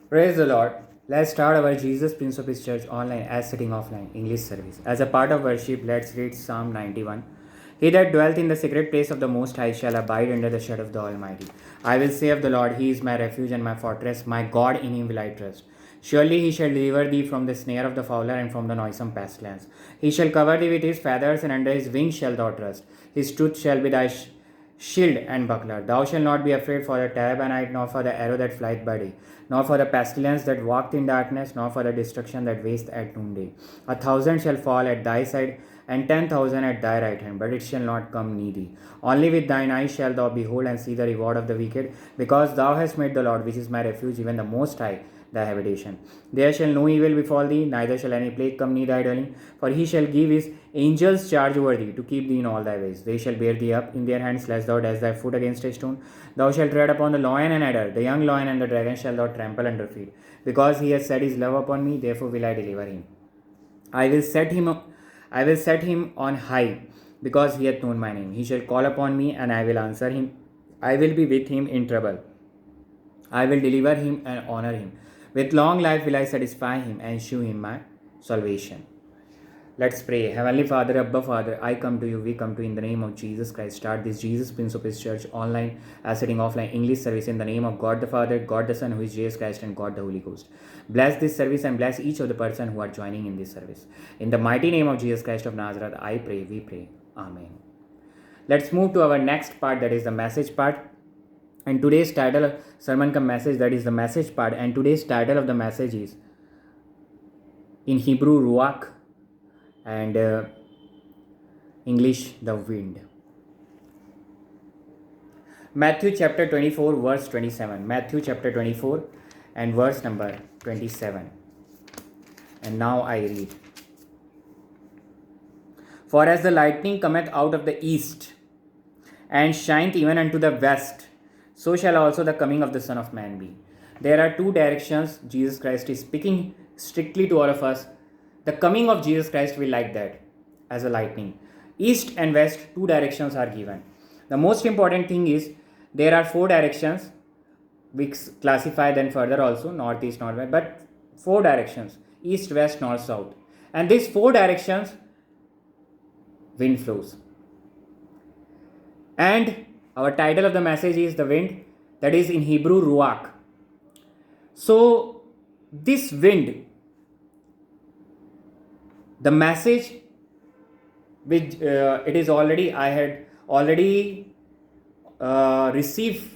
Praise the Lord. Let's start our Jesus Prince of His Church online as sitting offline English service. As a part of worship, let's read Psalm 91. He that dwelleth in the secret place of the Most High shall abide under the shadow of the Almighty. I will say of the Lord, He is my refuge and my fortress, my God, in Him will I trust. Surely He shall deliver thee from the snare of the fowler and from the noisome pestilence. He shall cover thee with His feathers, and under His wings shalt thou trust. His truth shall be thy shield and buckler. Thou shalt not be afraid for the terror by night, nor for the arrow that flieth by day, nor for the pestilence that walketh in darkness, nor for the destruction that wasteth at noonday. 1,000 shall fall at thy side, and 10,000 at thy right hand, but it shall not come near thee. Only with thine eyes shalt thou behold and see the reward of the wicked, because thou hast made the Lord, which is my refuge, even the Most High, thy habitation. There shall no evil befall thee, neither shall any plague come near thy dwelling. For he shall give his angels charge over thee, to keep thee in all thy ways. They shall bear thee up in their hands, lest thou dash thy foot against a stone. Thou shalt tread upon the lion and adder, the young lion and the dragon shall thou trample under feet. Because he has set his love upon me, therefore will I deliver him. I will set him on high, because he hath known my name. He shall call upon me, and I will answer him. I will be with him in trouble. I will deliver him and honor him. With long life will I satisfy him and shew him my salvation. Let's pray. Heavenly Father, Abba Father, I come to you, we come to you in the name of Jesus Christ. Start this Jesus Prince of His Church online as sitting offline English service in the name of God the Father, God the Son, who is Jesus Christ, and God the Holy Ghost. Bless this service and bless each of the person who are joining in this service. In the mighty name of Jesus Christ of Nazareth, I pray, we pray. Amen. Let's move to our next part, that is the message part. And today's title of sermon ka message, that is the message part. And today's title of the message is in Hebrew Ruach, and English the wind. Matthew chapter 24 verse 27. Matthew chapter 24 and verse number 27. And now I read. For as the lightning cometh out of the east, and shineth even unto the west, so shall also the coming of the Son of Man be. There are two directions Jesus Christ is speaking strictly to all of us. The coming of Jesus Christ will like that, as a lightning. East and west, two directions are given. The most important thing is there are four directions. We classify them further also, north, east, north, west, but four directions: east, west, north, south. And these four directions, wind flows. And our title of the message is the wind, that is in Hebrew Ruach. So this wind, the message which it is already, I had already received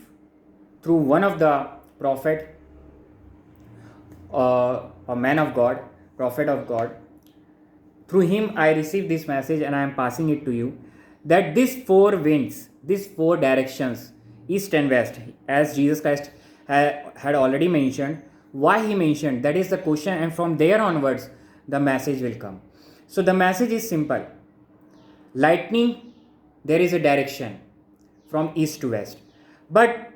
through one of the prophet, a man of God, prophet of God. Through him I received this message and I am passing it to you, that these four winds, these four directions, east and west, as Jesus Christ had already mentioned. Why he mentioned, that is the question, and from there onwards the message will come. So the message is simple. Lightning, there is a direction from east to west, but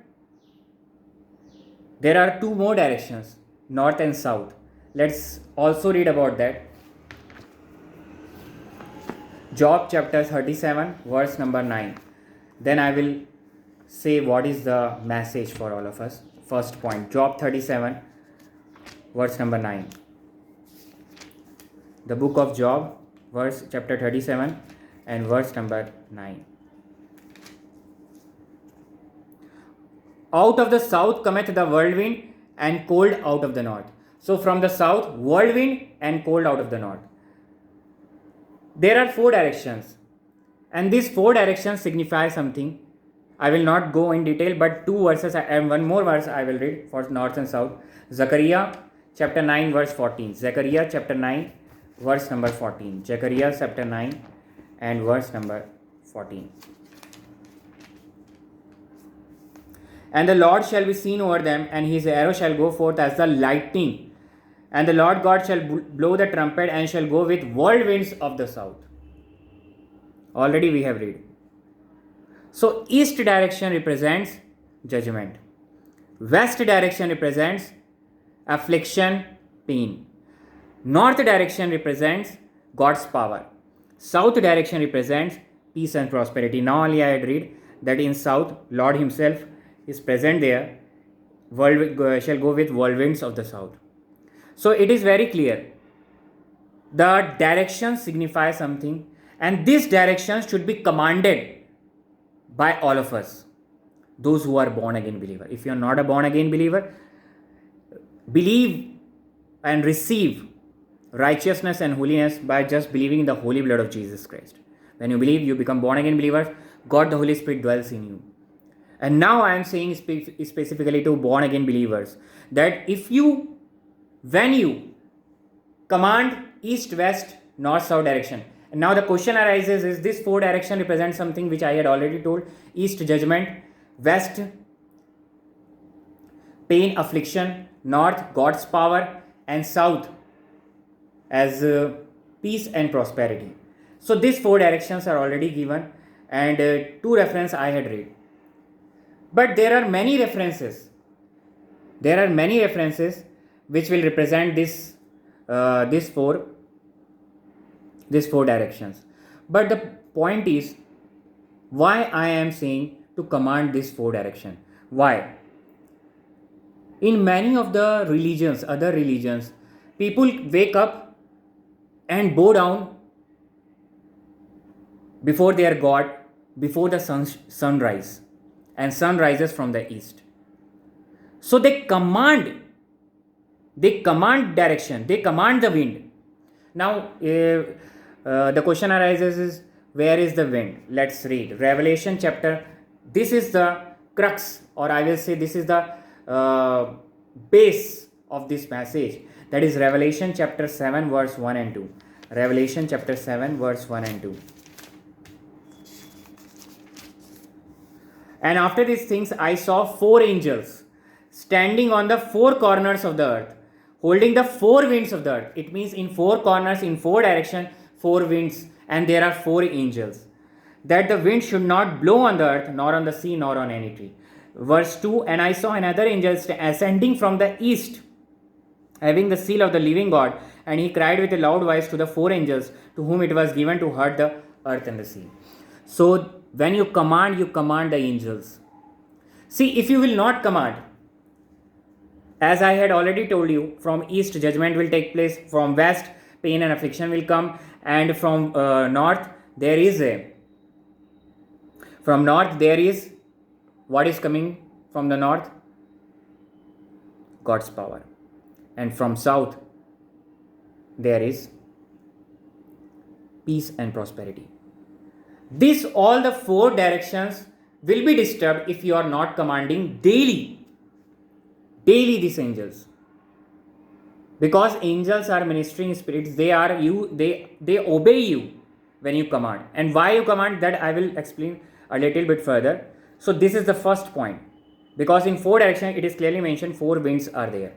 there are two more directions, north and south. Let's also read about that. Job chapter 37 verse number 9. Then I will say what is the message for all of us. First point, Job 37 verse number 9. The book of Job, chapter 37 and verse number 9. Out of the south cometh the whirlwind, and cold out of the north. So from the south, whirlwind and cold out of the north. There are four directions, and these four directions signify something. I will not go in detail, but two verses and one more verse I will read for north and south. Zechariah chapter 9 verse 14. Zechariah chapter 9 verse number 14. Zechariah chapter 9 and verse number 14. And the Lord shall be seen over them, and his arrow shall go forth as the lightning. And the Lord God shall blow the trumpet, and shall go with whirlwinds of the south. Already we have read. So east direction represents judgment. West direction represents affliction, pain. North direction represents God's power. South direction represents peace and prosperity. Now only I had read that in south, Lord himself is present there shall go with whirlwinds of the south. So it is very clear. The direction signifies something, and this direction should be commanded by all of us, those who are born again believer. If you are not a born again believer, believe and receive righteousness and holiness by just believing in the holy blood of Jesus Christ. When you believe, you become born again believers. God the Holy Spirit dwells in you. And now I am saying specifically to born again believers that when you command east, west, north, south direction. And now the question arises, is this four direction represents something which I had already told? East, judgment; west, pain, affliction; north, God's power; and south as peace and prosperity. So these four directions are already given, and two reference I had read. But there are many references. There are many references which will represent these four directions. But the point is, why I am saying to command this four direction? Why? In many of the religions, other religions, people wake up and bow down before their God before the sunrise, and sun rises from the east. So they command direction, they command the wind. Now the question arises is, where is the wind? Let's read Revelation chapter. This is the crux, or I will say this is the base of this passage. That is Revelation chapter 7 verse 1 and 2. Revelation chapter 7 verse 1 and 2. And after these things I saw four angels standing on the four corners of the earth, holding the four winds of the earth. It means in four corners, in four directions, four winds, and there are four angels. That the wind should not blow on the earth, nor on the sea, nor on any tree. Verse 2, and I saw another angel ascending from the east, having the seal of the living God, and he cried with a loud voice to the four angels to whom it was given to hurt the earth and the sea. So when you command the angels. See, if you will not command, as I had already told you, from east judgment will take place, from west pain and affliction will come, and from north there is what is coming from the north? God's power. And from south there is peace and prosperity. This, all the four directions will be disturbed if you are not commanding daily these angels. Because angels are ministering spirits, they obey you when you command. And why you command, that I will explain a little bit further. So this is the first point. Because in four directions it is clearly mentioned four winds are there.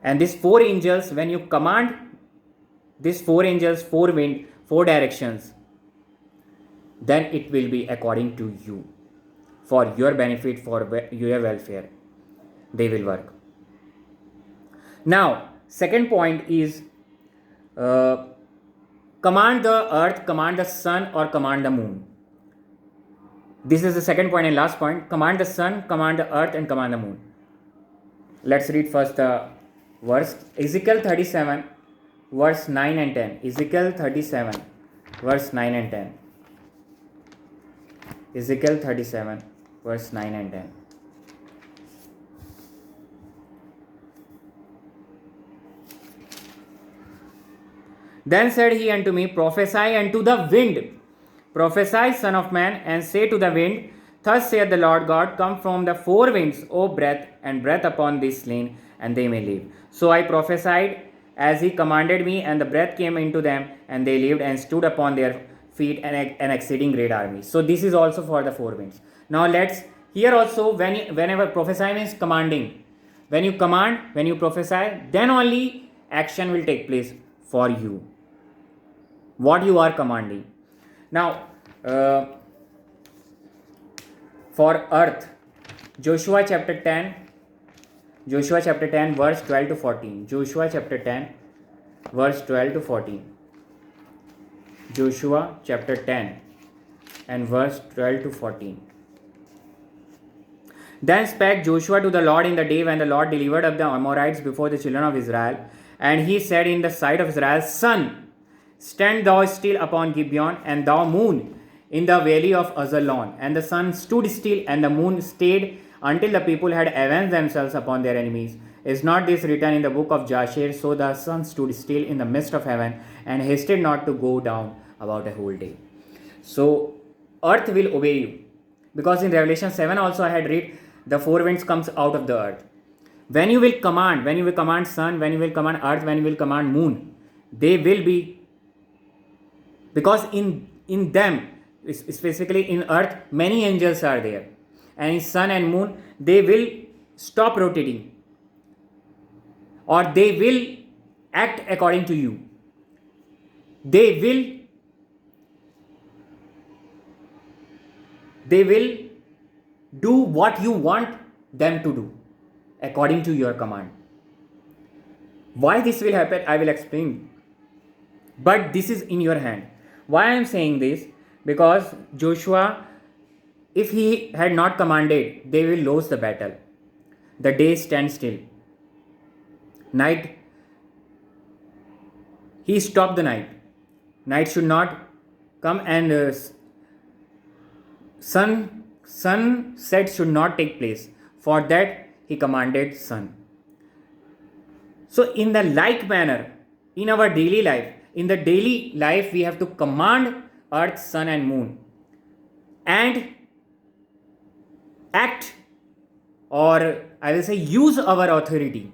And these four angels, when you command these four angels, four wind, four directions, then it will be according to you, for your benefit, for your welfare. They will work. Now, second point is command the earth, command the sun, or command the moon. This is the second point and last point. Command the sun, command the earth, and command the moon. Let's read first the verse. Ezekiel 37 verse 9 and 10. Ezekiel 37 verse 9 and 10. Ezekiel 37 verse 9 and 10. Then said he unto me, prophesy unto the wind, prophesy, son of man, and say to the wind, thus saith the Lord God, come from the four winds, O breath, and breath upon this slain, and they may live. So I prophesied as he commanded me, and the breath came into them, and they lived and stood upon their feet, an exceeding great army. So this is also for the four winds. Now let's, here also, whenever prophesy means commanding. When you command, when you prophesy, then only action will take place for you. What you are commanding. Now, for earth, Joshua chapter 10 verse 12 to 14. Joshua chapter 10 verse 12 to 14. Joshua chapter 10 and verse 12 to 14. Then spake Joshua to the Lord in the day when the Lord delivered up the Amorites before the children of Israel. And he said in the sight of Israel, Sun, stand thou still upon Gibeon, and thou moon in the valley of Azalon. And the sun stood still, and the moon stayed until the people had avenged themselves upon their enemies. Is not this written in the book of Jasher? So the sun stood still in the midst of heaven, and hasted not to go down about a whole day. So earth will obey you. Because in Revelation 7 also I had read, the four winds comes out of the earth. When you will command sun, when you will command earth, when you will command moon, they will be, because in them, specifically in earth, many angels are there, and in sun and moon, they will stop rotating, or they will act according to you. They will do what you want them to do according to your command. Why this will happen, I will explain. But this is in your hand. Why I am saying this? Because Joshua, if he had not commanded, they will lose the battle. The day stands still. Night, he stopped the night. Night should not come, and sunset should not take place. For that he commanded sun. So in the like manner, in our daily life, we have to command earth, sun and moon, and act, or I will say use our authority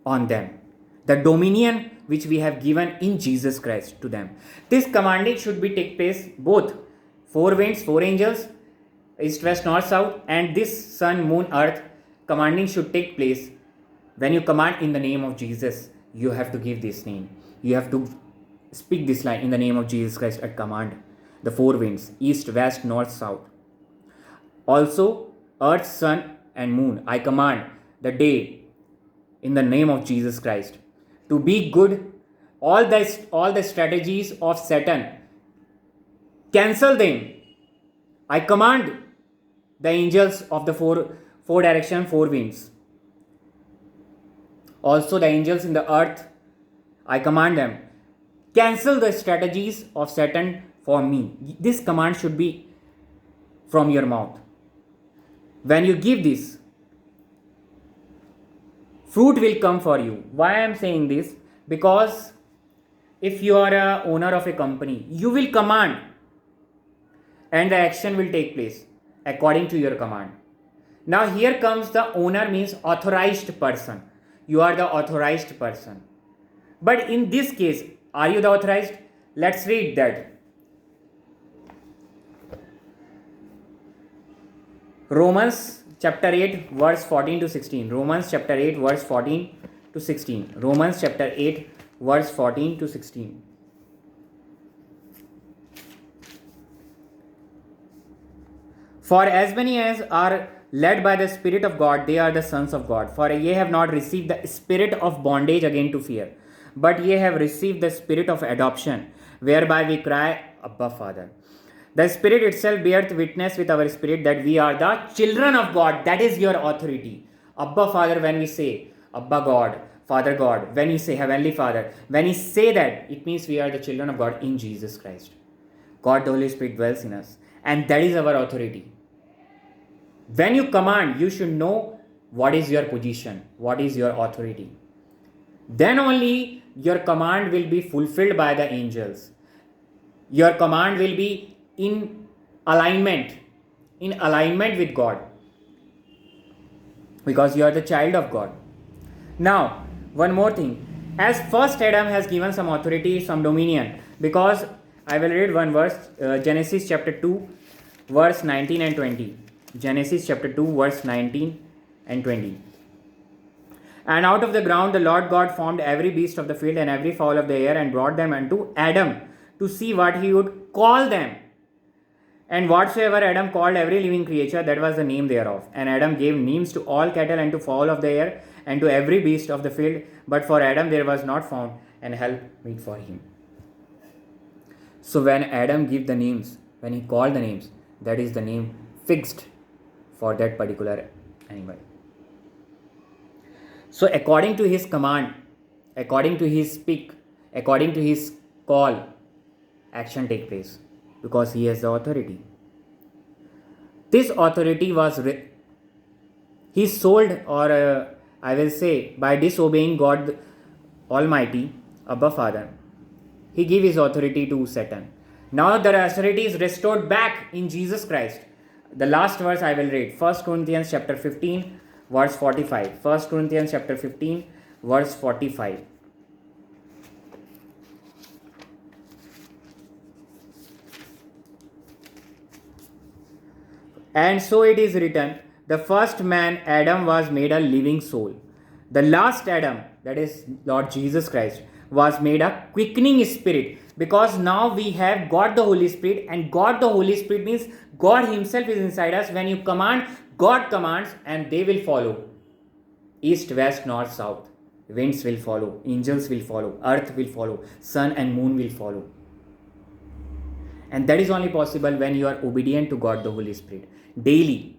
on them, the dominion which we have given in Jesus Christ to them. This commanding should be take place both four winds, four angels, east, west, north, south, and this sun, moon, earth. Commanding should take place. When you command in the name of Jesus, you have to give this name. You have to speak this line, in the name of Jesus Christ, at command. The four winds, east, west, north, south. Also, earth, sun and moon, I command the day in the name of Jesus Christ to be good. All the strategies of Satan, cancel them. I command the angels of the four direction, four winds. Also the angels in the earth, I command them, cancel the strategies of Satan for me. This command should be from your mouth. When you give this, fruit will come for you. Why I am saying this? Because if you are a owner of a company, you will command, and the action will take place according to your command. Now here comes the owner, means authorized person. You are the authorized person. But in this case, are you the authorized? Let's read that. Romans chapter 8 verse 14 to 16. Romans chapter 8 verse 14 to 16. Romans chapter 8 verse 14 to 16. For as many as are led by the Spirit of God, they are the sons of God. For ye have not received the spirit of bondage again to fear, but ye have received the spirit of adoption, whereby we cry, Abba, Father. The Spirit itself beareth witness with our spirit that we are the children of God. That is your authority. Abba, Father, when we say Abba God, Father God, when we say Heavenly Father, when we say that, it means we are the children of God in Jesus Christ. God the Holy Spirit dwells in us, and that is our authority. When you command, you should know what is your position, what is your authority. Then only your command will be fulfilled by the angels. Your command will be in alignment with God, because you are the child of God. Now, one more thing. As first Adam has given some authority, some dominion, because I will read one verse, Genesis chapter 2, verse 19 and 20. Genesis chapter 2 verse 19 and 20. And out of the ground the Lord God formed every beast of the field and every fowl of the air, and brought them unto Adam to see what he would call them. And whatsoever Adam called every living creature, that was the name thereof. And Adam gave names to all cattle and to fowl of the air and to every beast of the field. But for Adam there was not found an help meet for him. So when Adam gave the names, when he called the names, that is the name fixed for that particular animal. So according to his command, according to his speak, according to his call, action take place because he has the authority. This authority was he sold, or I will say, by disobeying God Almighty, Abba Father, he gave his authority to Satan. Now the authority is restored back in Jesus Christ. The last verse I will read, 1 Corinthians chapter 15, verse 45. 1 Corinthians chapter 15, verse 45. And so it is written, the first man, Adam, was made a living soul. The last Adam, that is Lord Jesus Christ, was made a quickening spirit. Because now we have God the Holy Spirit, and God the Holy Spirit means God Himself is inside us. When you command, God commands, and they will follow. East, west, north, south. Winds will follow, angels will follow, earth will follow, sun and moon will follow. And that is only possible when you are obedient to God the Holy Spirit daily.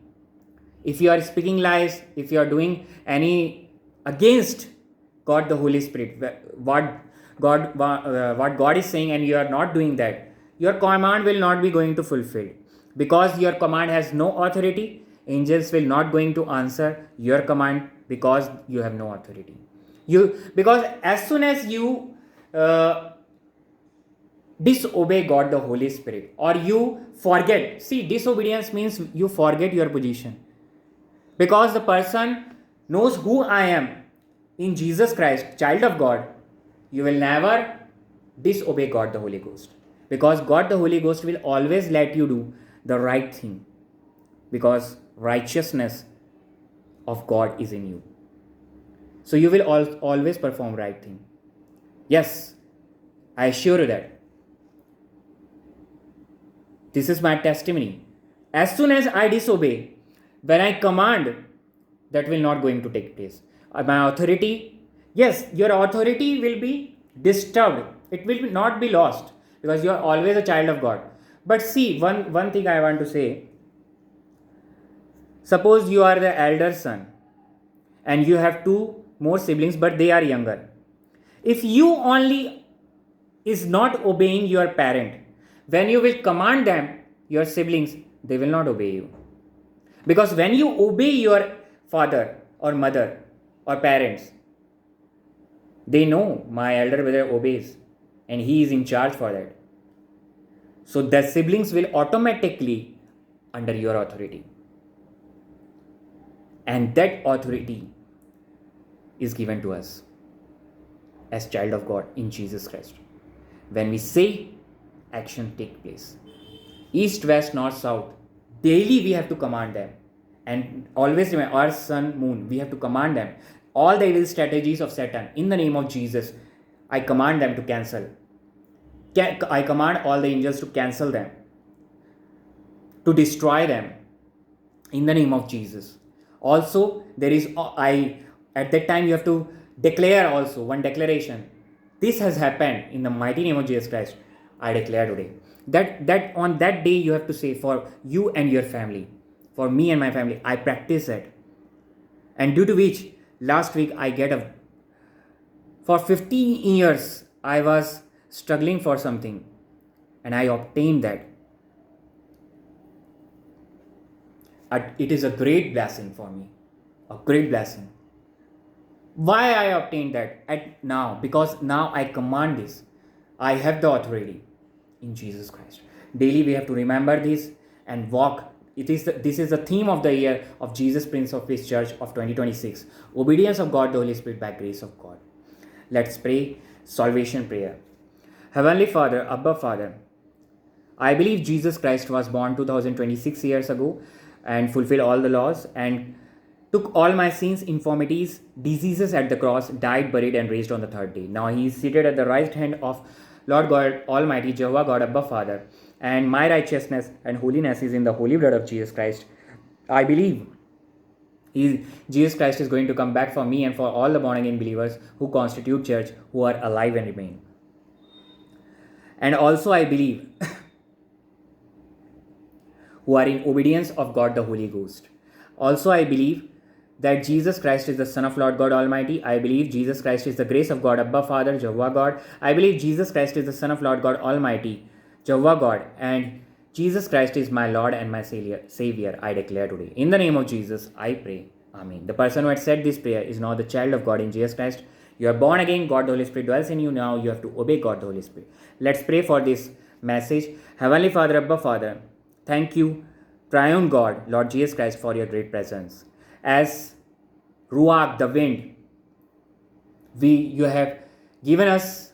If you are speaking lies, if you are doing any against God the Holy Spirit, what God is saying, and you are not doing that, your command will not be going to fulfill. Because your command has no authority, angels will not going to answer your command because you have no authority. Because as soon as you disobey God the Holy Spirit, or you forget, see, disobedience means you forget your position. Because the person knows who I am in Jesus Christ, child of God, you will never disobey God the Holy Ghost. Because God the Holy Ghost will always let you do the right thing. Because righteousness of God is in you. So you will always perform right thing. Yes, I assure you that. This is my testimony. As soon as I disobey, when I command, that will not going to take place. My authority, yes, your authority will be disturbed. It will not be lost because you are always a child of God. But see, one thing I want to say. Suppose you are the elder son and you have two more siblings, but they are younger. If you only is not obeying your parent, when you will command them, your siblings, they will not obey you. Because when you obey your father or mother or parents, they know my elder brother obeys and he is in charge for that. So the siblings will automatically under your authority. And that authority is given to us as child of God in Jesus Christ. When we say, action take place. East, west, north, south. Daily we have to command them. And always remember, earth, sun, moon, we have to command them. All the evil strategies of Satan, in the name of Jesus, I command them to cancel. I command all the angels to cancel them, to destroy them, in the name of Jesus. Also, there is, at that time you have to declare also one declaration. This has happened in the mighty name of Jesus Christ. I declare today. That on that day you have to say, for you and your family, for me and my family, I practice that. And due to which, last week for 15 years, I was struggling for something and I obtained that. It is a great blessing for me. A great blessing. Why I obtained that now? Because now I command this. I have the authority in Jesus Christ. Daily we have to remember this and walk. This is the theme of the year of Jesus Prince of Peace Church of 2026. Obedience of God the Holy Spirit by grace of God. Let's pray salvation prayer. Heavenly Father, Abba Father, I believe Jesus Christ was born 2026 years ago and fulfilled all the laws and took all my sins, infirmities, diseases at the cross, died, buried and raised on the third day. Now he is seated at the right hand of Lord God Almighty, Jehovah God, Abba Father, and my righteousness and holiness is in the holy blood of Jesus Christ. I believe Jesus Christ is going to come back for me and for all the born again believers who constitute church, who are alive and remain. And also I believe who are in obedience of God the Holy Ghost. Also, I believe that Jesus Christ is the Son of Lord God Almighty. I believe Jesus Christ is the grace of God, Abba Father, Jehovah God. I believe Jesus Christ is the Son of Lord God Almighty, Jehovah God, and Jesus Christ is my Lord and my Savior, I declare today. In the name of Jesus, I pray. Amen. The person who had said this prayer is now the child of God in Jesus Christ. You are born again. God the Holy Spirit dwells in you now. You have to obey God the Holy Spirit. Let's pray for this message. Heavenly Father, Abba Father, thank you, triune God, Lord Jesus Christ, for your great presence. As Ruach, the wind, you have given us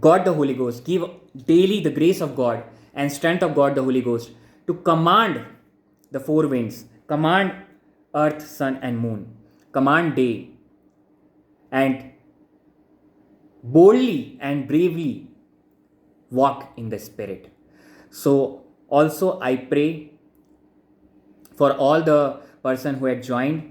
God the Holy Ghost. Give daily the grace of God and strength of God the Holy Ghost to command the four winds, command earth, sun, and moon, command day, and boldly and bravely walk in the Spirit. So, also, I pray for all the person who had joined.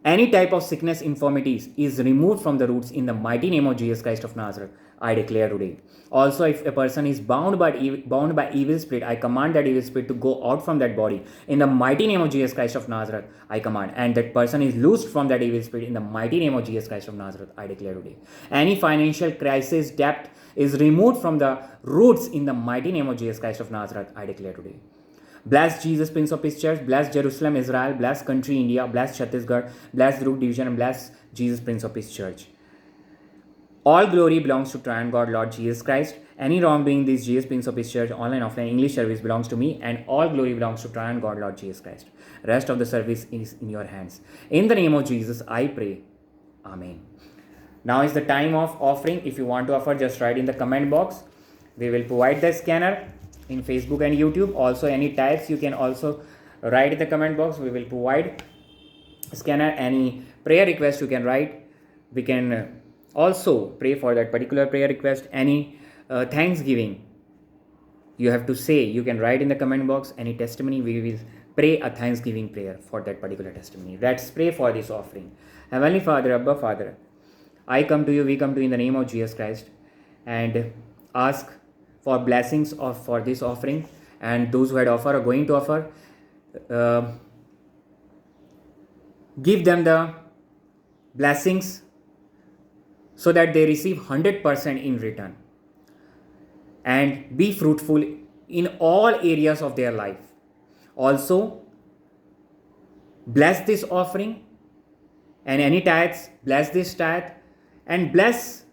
Any type of sickness, infirmities is removed from the roots in the mighty name of Jesus Christ of Nazareth. I declare today. Also, if a person is bound by evil spirit, I command that evil spirit to go out from that body. In the mighty name of Jesus Christ of Nazareth, I command. And that person is loosed from that evil spirit in the mighty name of Jesus Christ of Nazareth. I declare today. Any financial crisis, debt is removed from the roots in the mighty name of Jesus Christ of Nazareth. I declare today. Bless Jesus, Prince of Peace Church. Bless Jerusalem, Israel. Bless country, India. Bless Chhattisgarh. Bless Dhruv Division. And bless Jesus, Prince of Peace Church. All glory belongs to triune God, Lord Jesus Christ. Any wrongdoing this Jesus, Prince of Peace Church, online, offline, English service belongs to me. And all glory belongs to triune God, Lord Jesus Christ. Rest of the service is in your hands. In the name of Jesus, I pray. Amen. Now is the time of offering. If you want to offer, just write in the comment box. We will provide the scanner in Facebook and YouTube. Also, any types you can also write in the comment box. We will provide scanner. Any prayer request you can write. We can also pray for that particular prayer request. Any thanksgiving you have to say, you can write in the comment box. Any testimony, we will pray a thanksgiving prayer for that particular testimony. Let's pray for this offering. Heavenly Father, Abba Father, I come to you, we come to you in the name of Jesus Christ and ask for blessings for this offering, and those who had offered or going to offer, give them the blessings so that they receive 100% in return and be fruitful in all areas of their life. Also, bless this offering and any tithes, bless this tithe and bless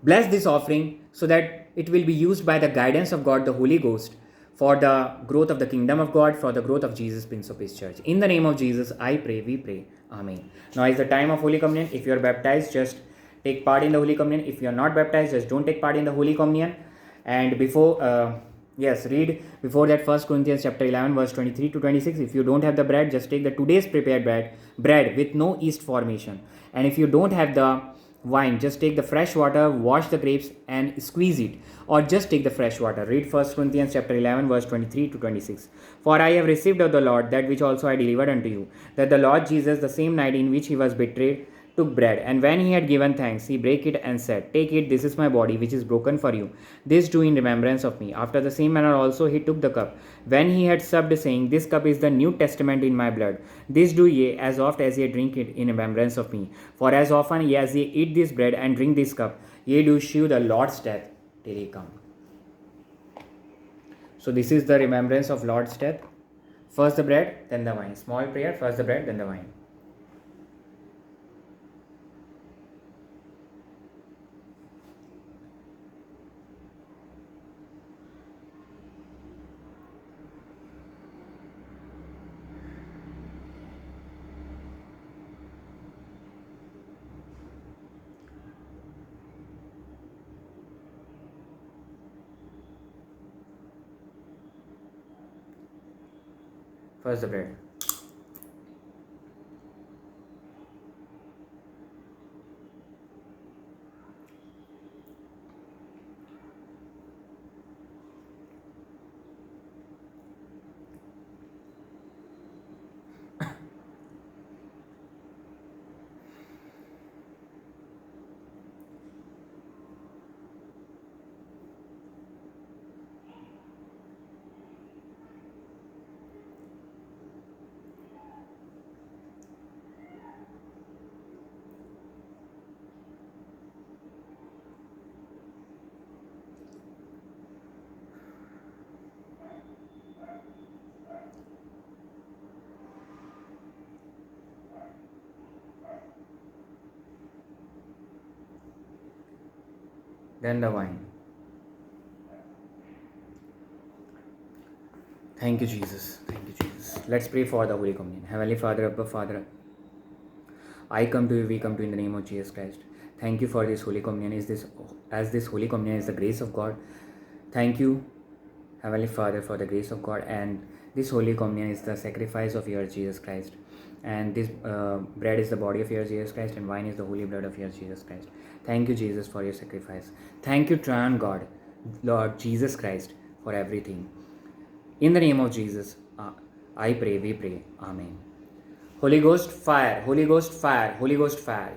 this offering so that it will be used by the guidance of God, the Holy Ghost, for the growth of the kingdom of God, for the growth of Jesus, Prince of Peace Church. In the name of Jesus, I pray, we pray. Amen. Now is the time of Holy Communion. If you are baptized, just take part in the Holy Communion. If you are not baptized, just don't take part in the Holy Communion. And read before that 1 Corinthians chapter 11 verse 23 to 26. If you don't have the bread, just take the today's prepared bread with no yeast formation. And if you don't have the wine, just take the fresh water, wash the grapes and squeeze it, or just take the fresh water. Read 1 Corinthians chapter 11 verse 23 to 26. For I have received of the Lord that which also I delivered unto you, that the Lord Jesus, the same night in which he was betrayed, took bread, and when he had given thanks, he brake it and said, Take it, this is my body, which is broken for you. This do in remembrance of me. After the same manner also he took the cup, when he had supped, saying, This cup is the New Testament in my blood. This do ye, as oft as ye drink it, in remembrance of me. For as often as ye eat this bread and drink this cup, ye do shew the Lord's death till he come. So this is the remembrance of Lord's death. First the bread, then the wine. Small prayer, first the bread, then the wine. First the bread. then the wine. Thank you, Jesus. Thank you, Jesus. Let's pray for the Holy Communion. Heavenly Father, Abba Father, I come to you, we come to you in the name of Jesus Christ. Thank you for this Holy Communion. As this Holy Communion is the grace of God. Thank you, Heavenly Father, for the grace of God. And this Holy Communion is the sacrifice of your Jesus Christ. And this bread is the body of your Jesus Christ, and wine is the holy blood of your Jesus Christ. Thank you, Jesus, for your sacrifice. Thank you, Triune God, Lord Jesus Christ, for everything. In the name of Jesus, I pray, we pray. Amen. Holy Ghost fire, Holy Ghost fire, Holy Ghost fire.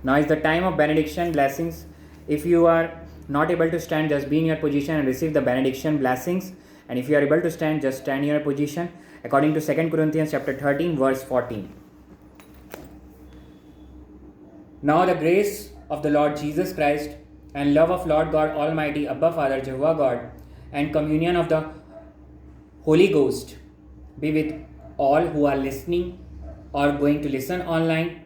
Now is the time of benediction blessings. If you are not able to stand, just be in your position and receive the benediction blessings. And if you are able to stand, just stand in your position. According to 2 Corinthians chapter 13, verse 14. Now the grace of the Lord Jesus Christ and love of Lord God Almighty, Abba Father, Jehovah God, and communion of the Holy Ghost be with all who are listening or going to listen online,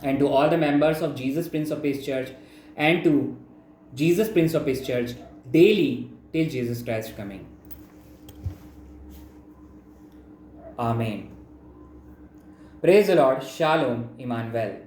and to all the members of Jesus Prince of Peace Church, and to Jesus Prince of Peace Church daily till Jesus Christ coming. Amen. Praise the Lord. Shalom, Emmanuel.